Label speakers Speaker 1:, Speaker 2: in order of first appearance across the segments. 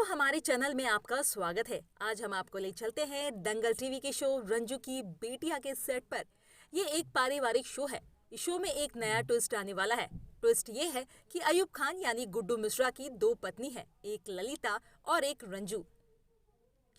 Speaker 1: दोस्तों, हमारे चैनल में आपका स्वागत है। आज हम आपको ले चलते हैं दंगल टीवी के शो रंजू की बेटियां के सेट पर। ये एक पारिवारिक शो है। इस शो में एक नया ट्विस्ट आने वाला है। ट्विस्ट ये है कि अयूब खान यानी गुड्डू मिश्रा की दो पत्नी है, एक ललिता और एक रंजू।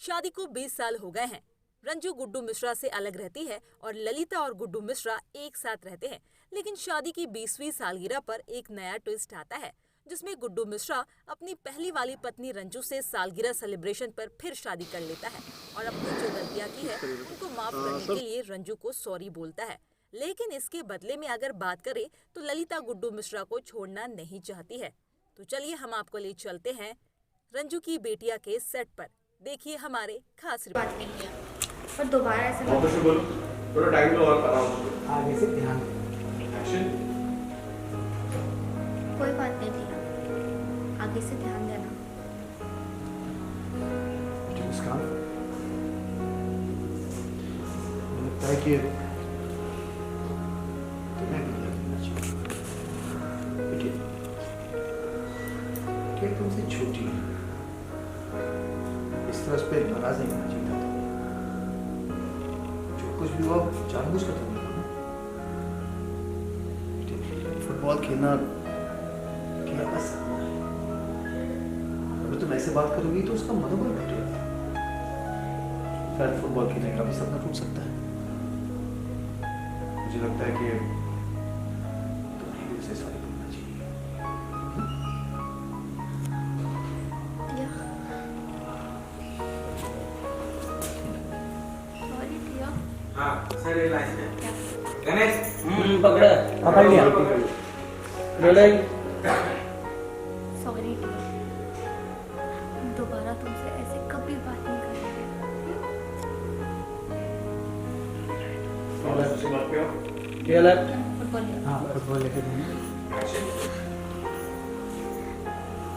Speaker 1: शादी को 20 साल हो गए हैं। रंजू गुड्डू मिश्रा से अलग रहती है और ललिता और गुड्डू मिश्रा एक साथ रहते हैं। लेकिन शादी की 20वीं सालगिरह पर एक नया ट्विस्ट आता है, जिसमें गुड्डू मिश्रा अपनी पहली वाली पत्नी रंजू से सालगिरह सेलिब्रेशन पर फिर शादी कर लेता है और अपनी जो गलतियां की है उनको माफ करने के लिए रंजू को सॉरी बोलता है। लेकिन इसके बदले में अगर बात करें तो ललिता गुड्डू मिश्रा को छोड़ना नहीं चाहती है। तो चलिए हम आपको ले चलते हैं रंजू की बेटियां के सेट पर। देखिए हमारे खास
Speaker 2: बात नहीं है पर दोबारा ऐसा
Speaker 3: थोड़ा टाइम लो और कराओ।
Speaker 4: आगे से ध्यान।
Speaker 3: एक्शन।
Speaker 2: कोई बात नहीं थी, आगे से ध्यान देना।
Speaker 4: मुस्कान, मुझे लगता है कि तुम्हें भी लगना चाहिए। देखिए, क्या तुमसे छोटी है, इस तरह उस पर नाराज नहीं होना चाहिए था। जो कुछ भी हुआ जानबूझ कर तुमने कहा। फुटबॉल खेलना बस, अगर तुम ऐसे बात करोगी तो उसका मनोबल घटेगा। शायद फुटबॉल खेलने का भी सपना टूट सकता है। मुझे लगता है कि तुम्हें भी उसे सॉरी बोलना चाहिए।
Speaker 2: सॉरी टिया।
Speaker 3: हाँ, सर लाइन है। गणेश,
Speaker 4: पकड़ लिया।
Speaker 2: सॉरी टिया, दोबारा तुमसे ऐसे कभी बात नहीं करेंगे। फुटबॉल
Speaker 4: हाँ, फुटबॉल लेके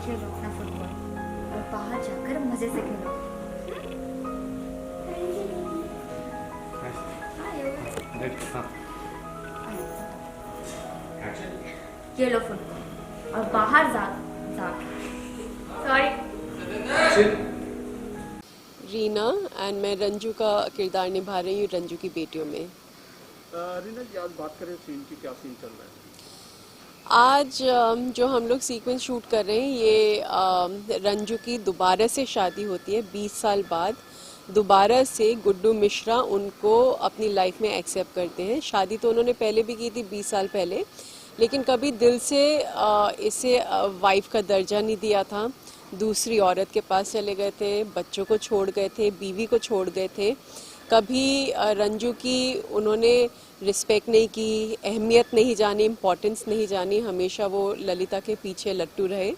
Speaker 2: खेलो अपना फुटबॉल और बाहर जाकर मजे से खेलो। ये लो फुटबॉल और बाहर जा सॉरी।
Speaker 5: रीना एंड मैं रंजू का किरदार निभा रही हूँ रंजू की बेटियों में।
Speaker 6: रीना जी, आज बात करें सीन की, क्या सीन चल रहा है?
Speaker 5: आज जो हम लोग सीक्वेंस शूट कर रहे हैं ये रंजू की दोबारा से शादी होती है 20 साल बाद। दोबारा से गुड्डू मिश्रा उनको अपनी लाइफ में एक्सेप्ट करते हैं। शादी तो उन्होंने पहले भी की थी 20 साल पहले, लेकिन कभी दिल से इसे वाइफ का दर्जा नहीं दिया था। दूसरी औरत के पास चले गए थे, बच्चों को छोड़ गए थे, बीवी को छोड़ गए थे। कभी रंजू की उन्होंने रिस्पेक्ट नहीं की, अहमियत नहीं जानी, इम्पोर्टेंस नहीं जानी। हमेशा वो ललिता के पीछे लट्टू रहे।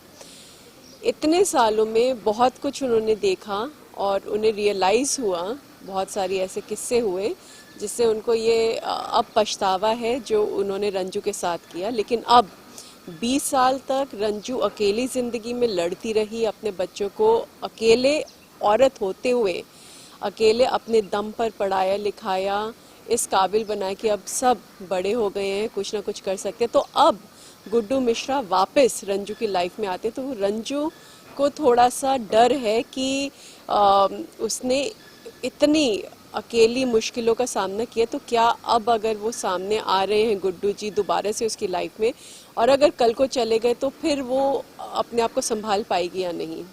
Speaker 5: इतने सालों में बहुत कुछ उन्होंने देखा और उन्हें रियलाइज़ हुआ, बहुत सारी ऐसे किस्से हुए जिससे उनको ये अब पछतावा है जो उन्होंने रंजू के साथ किया। लेकिन अब 20 साल तक रंजू अकेली ज़िंदगी में लड़ती रही, अपने बच्चों को अकेले औरत होते हुए अकेले अपने दम पर पढ़ाया लिखाया, इस काबिल बनाया कि अब सब बड़े हो गए हैं, कुछ ना कुछ कर सकते हैं। तो अब गुड्डू मिश्रा वापस रंजू की लाइफ में आते तो रंजू को थोड़ा सा डर है कि उसने इतनी अकेली मुश्किलों का सामना किया, तो क्या अब अगर वो सामने आ रहे हैं गुड्डू जी दोबारा से उसकी लाइफ में, और अगर कल को चले गए तो फिर वो अपने आप को संभाल पाएगी या नहीं।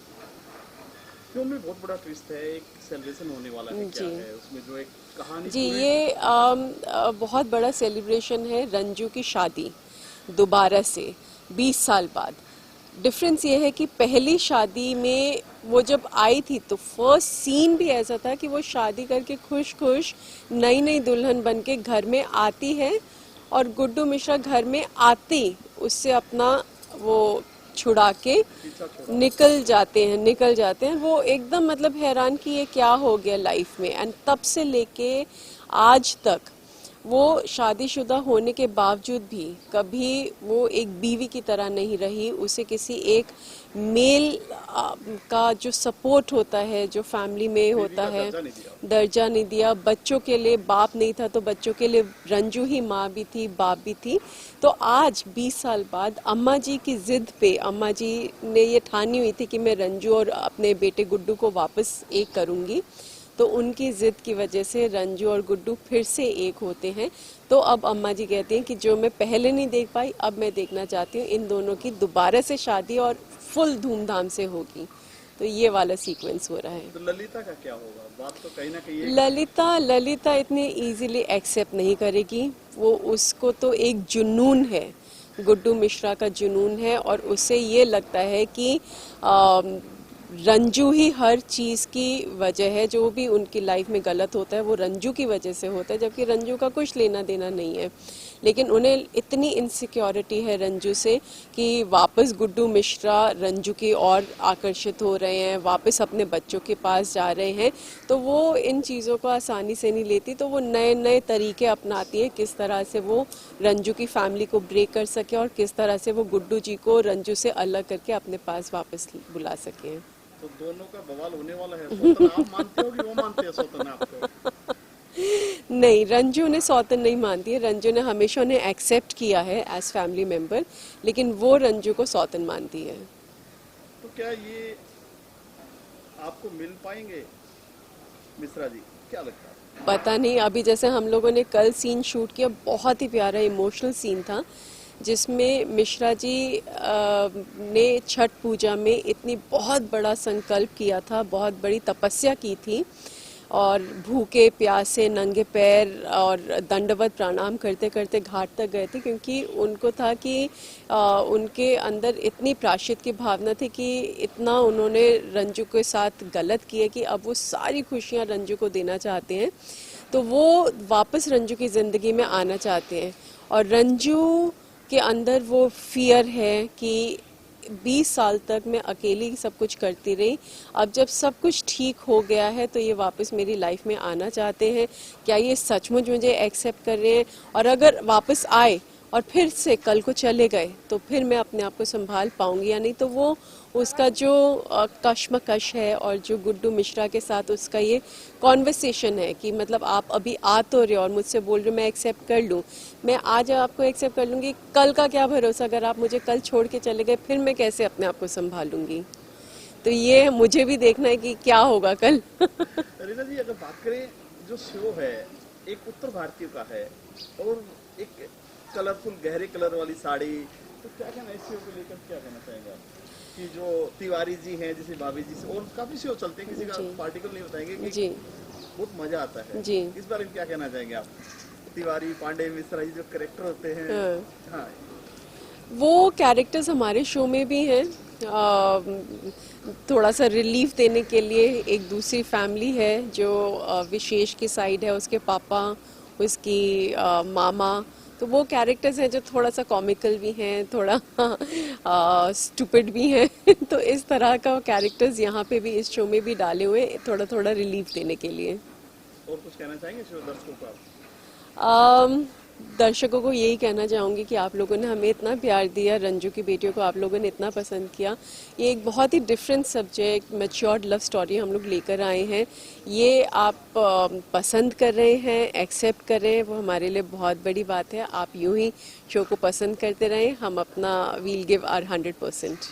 Speaker 6: फिल्म में बहुत बड़ा ट्विस्ट है, एक सेलिब्रेशन होने वाला है, क्या है उसमें जो एक कहानी
Speaker 5: जी, ये बहुत बड़ा सेलिब्रेशन है रंजू की शादी दोबारा से 20 साल बाद। डिफरेंस ये है कि पहली शादी में वो जब आई थी तो फर्स्ट सीन भी ऐसा था कि वो शादी करके खुश खुश नई नई दुल्हन बन के घर में आती है और गुड्डू मिश्रा घर में आती उससे अपना वो छुड़ा के निकल जाते हैं। वो एकदम मतलब हैरान कि ये क्या हो गया लाइफ में। एंड तब से लेके आज तक वो शादीशुदा होने के बावजूद भी कभी वो एक बीवी की तरह नहीं रही। उसे किसी एक मेल का जो सपोर्ट होता है, जो फैमिली में होता है, दर्जा नहीं दिया। बच्चों के लिए बाप नहीं था तो बच्चों के लिए रंजू ही माँ भी थी, बाप भी थी। तो आज 20 साल बाद अम्मा जी की जिद पे अम्मा जी ने ये ठानी हुई थी कि मैं रंजू और अपने बेटे गुड्डू को वापस एक करूँगी। तो उनकी जिद की वजह से रंजू और गुड्डू फिर से एक होते हैं। तो अब अम्मा जी कहती हैं कि जो मैं पहले नहीं देख पाई अब मैं देखना चाहती हूँ इन दोनों की दोबारा से शादी और फुल धूमधाम से होगी। तो ये वाला सीक्वेंस हो रहा है।
Speaker 6: तो ललिता का क्या होगा? बात तो कहीं ना कहीं
Speaker 5: ललिता इतनी इजीली एक्सेप्ट नहीं करेगी। वो उसको तो एक जुनून है, गुड्डू मिश्रा का जुनून है और उसे ये लगता है कि रंजू ही हर चीज़ की वजह है। जो भी उनकी लाइफ में गलत होता है वो रंजू की वजह से होता है, जबकि रंजू का कुछ लेना देना नहीं है। लेकिन उन्हें इतनी इनसिक्योरिटी है रंजू से कि वापस गुड्डू मिश्रा रंजू की ओर आकर्षित हो रहे हैं, वापस अपने बच्चों के पास जा रहे हैं। तो वो इन चीज़ों को आसानी से नहीं लेती, तो वो नए नए तरीके अपनाती है किस तरह से वो रंजू की फैमिली को ब्रेक कर सके और किस तरह से वो गुड्डू जी को रंजू से अलग करके अपने पास वापस बुला सके।
Speaker 6: तो दोनों का बवाल होने वाला है। सौतन आप मानते हो कि वो मानते हैं सौतन आपको?
Speaker 5: नहीं, रंजू ने सौतन नहीं मानती है। रंजू ने हमेशा उन्हें एक्सेप्ट किया है एज फैमिली मेंबर, लेकिन वो रंजू को सौतन मानती है।
Speaker 6: तो क्या ये आपको मिल पाएंगे मिश्रा जी, क्या लगता है?
Speaker 5: पता नहीं। अभी जैसे हम लोगों ने कल सीन शूट किया, बहुत ही प्यारा इमोशनल सीन था जिसमें मिश्रा जी ने छठ पूजा में इतनी बहुत बड़ा संकल्प किया था, बहुत बड़ी तपस्या की थी और भूखे प्यासे नंगे पैर और दंडवत प्रणाम करते करते घाट तक गए थे, क्योंकि उनको था कि उनके अंदर इतनी प्रायश्चित की भावना थी कि इतना उन्होंने रंजू के साथ गलत किया कि अब वो सारी खुशियां रंजू को देना चाहते हैं। तो वो वापस रंजू की ज़िंदगी में आना चाहते हैं और रंजू के अंदर वो फियर है कि 20 साल तक मैं अकेली सब कुछ करती रही, अब जब सब कुछ ठीक हो गया है तो ये वापस मेरी लाइफ में आना चाहते हैं। क्या ये सचमुच मुझे एक्सेप्ट कर रहे हैं? और अगर वापस आए और फिर से कल को चले गए तो फिर मैं अपने आप को संभाल पाऊंगी या नहीं? तो वो उसका जो कश्मकश है और जो गुड्डू मिश्रा के साथ उसका ये कॉन्वर्सेशन है कि मतलब आप अभी आ तो रहे हो और मुझसे बोल रहे हो मैं एक्सेप्ट कर लूँ, मैं आज आपको एक्सेप्ट कर लूँगी, कल का क्या भरोसा, अगर आप मुझे कल छोड़ के चले गए फिर मैं कैसे अपने आप को संभालूंगी? तो ये मुझे भी देखना है कि क्या होगा कल।
Speaker 6: रीना जी, अगर बात करें जो शो है एक उत्तर भारतीय का है और एक कलरफुल गहरे कलर वाली साड़ी, तो क्या कहना इस शो को लेकर, क्या कहना चाहेंगे आप कि जो तिवारी जी हैं जैसे भाभी जी से और काफी शो चलते हैं, किसी का पार्टिकल नहीं बताएंगे कि
Speaker 5: जी
Speaker 6: बहुत मजा आता है
Speaker 5: जी।
Speaker 6: इस बारे में क्या कहना चाहेंगे आप? तिवारी पांडे मिश्रा जी जो कैरेक्टर होते हैं, हाँ
Speaker 5: वो कैरेक्टर्स हमारे शो में भी हैं। थोड़ा सा रिलीफ देने के लिए एक दूसरी फैमिली है जो विशेष की साइड है, उसके पापा, उसकी मामा, तो वो कैरेक्टर्स हैं जो थोड़ा सा कॉमिकल भी हैं, थोड़ा स्टूपिड भी हैं। तो इस तरह का कैरेक्टर्स यहाँ पे भी इस शो में भी डाले हुए, थोड़ा थोड़ा रिलीफ देने के लिए।
Speaker 6: और कुछ कहना चाहेंगे शो दर्शकों को?
Speaker 5: दर्शकों को यही कहना चाहूँगी कि आप लोगों ने हमें इतना प्यार दिया, रंजू की बेटियों को आप लोगों ने इतना पसंद किया। ये एक बहुत ही different subject, matured love story हम लोग लेकर आए हैं। ये आप पसंद कर रहे हैं, एक्सेप्ट कर रहे हैं, वो हमारे लिए बहुत बड़ी बात है। आप यूं ही शो को पसंद करते रहें, हम अपना वील गिव आवर 100%।